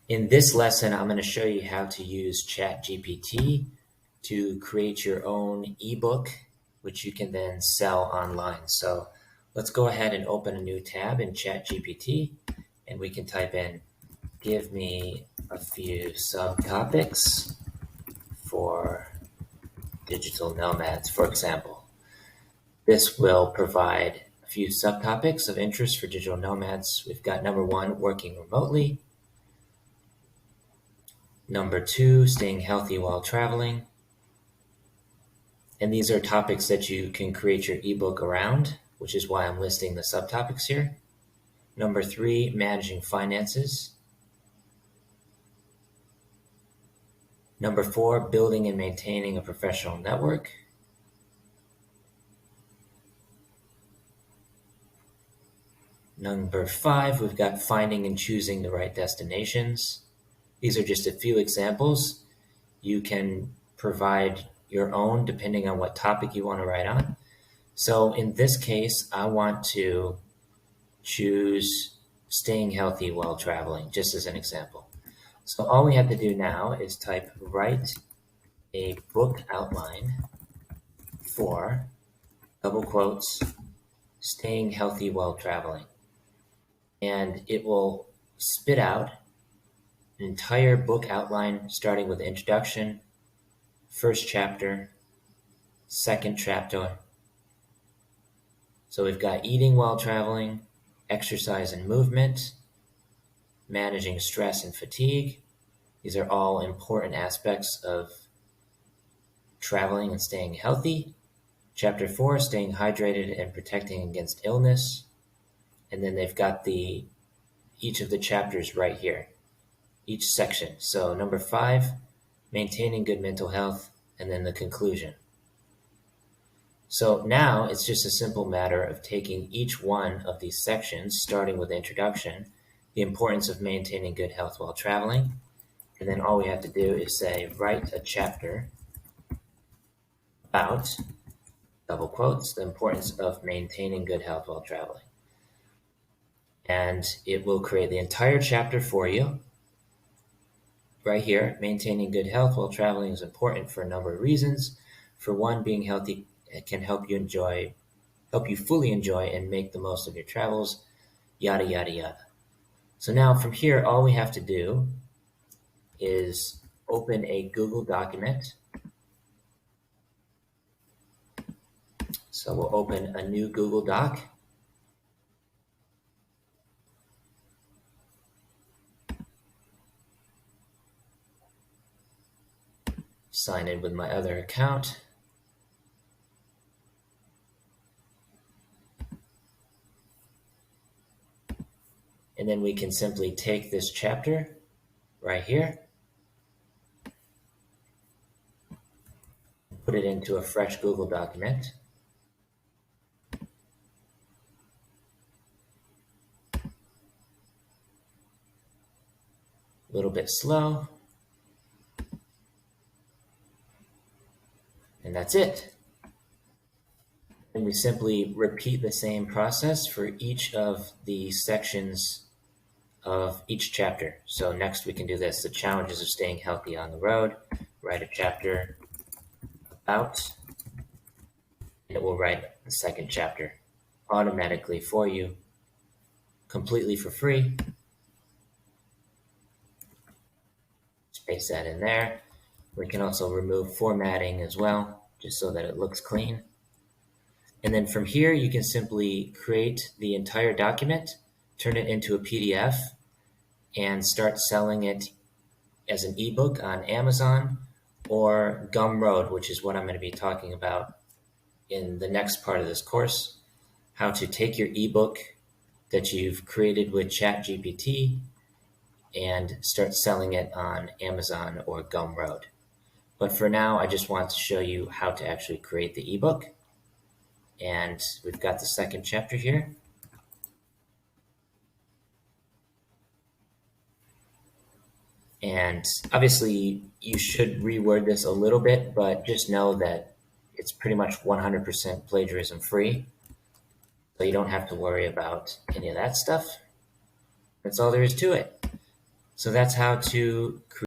In this lesson, I'm going to show you how to use ChatGPT to create your own ebook, which you can then sell online. So let's go ahead and open a new tab in ChatGPT, and we can type in, give me a few subtopics for digital nomads, for example. This will provide a few subtopics of interest for digital nomads. We've got number 1, working remotely. Number 2, staying healthy while traveling. And these are topics that you can create your ebook around, which is why I'm listing the subtopics here. Number 3, managing finances. Number 4, building and maintaining a professional network. Number 5, we've got finding and choosing the right destinations. These are just a few examples. You can provide your own depending on what topic you want to write on. So in this case, I want to choose staying healthy while traveling, just as an example. So all we have to do now is type write a book outline for, double quotes, staying healthy while traveling. And it will spit out an entire book outline starting with introduction, first chapter, second chapter. So we've got eating while traveling, exercise and movement, managing stress and fatigue. These are all important aspects of traveling and staying healthy. Chapter 4, staying hydrated and protecting against illness. And then they've got each of the chapters right here, each section. So number 5, maintaining good mental health, and then the conclusion. So now it's just a simple matter of taking each one of these sections, starting with introduction, the importance of maintaining good health while traveling, and then all we have to do is say, write a chapter about, double quotes, the importance of maintaining good health while traveling. And it will create the entire chapter for you. Right here, maintaining good health while traveling is important for a number of reasons. For one, being healthy can help you fully enjoy and make the most of your travels, yada, yada, yada. So now from here, all we have to do is open a Google document. So we'll open a new Google Doc. Sign in with my other account. And then we can simply take this chapter right here, put it into a fresh Google document. A little bit slow. And that's it. And we simply repeat the same process for each of the sections of each chapter. So next we can do this, the challenges of staying healthy on the road. Write a chapter about, and it will write the second chapter automatically for you, completely for free. Space that in there. We can also remove formatting as well, just so that it looks clean. And then from here, you can simply create the entire document, turn it into a PDF, and start selling it as an ebook on Amazon or Gumroad, which is what I'm going to be talking about in the next part of this course, how to take your ebook that you've created with ChatGPT and start selling it on Amazon or Gumroad. But for now, I just want to show you how to actually create the ebook. And we've got the second chapter here. And obviously, you should reword this a little bit, but just know that it's pretty much 100% plagiarism free. So you don't have to worry about any of that stuff. That's all there is to it. So that's how to create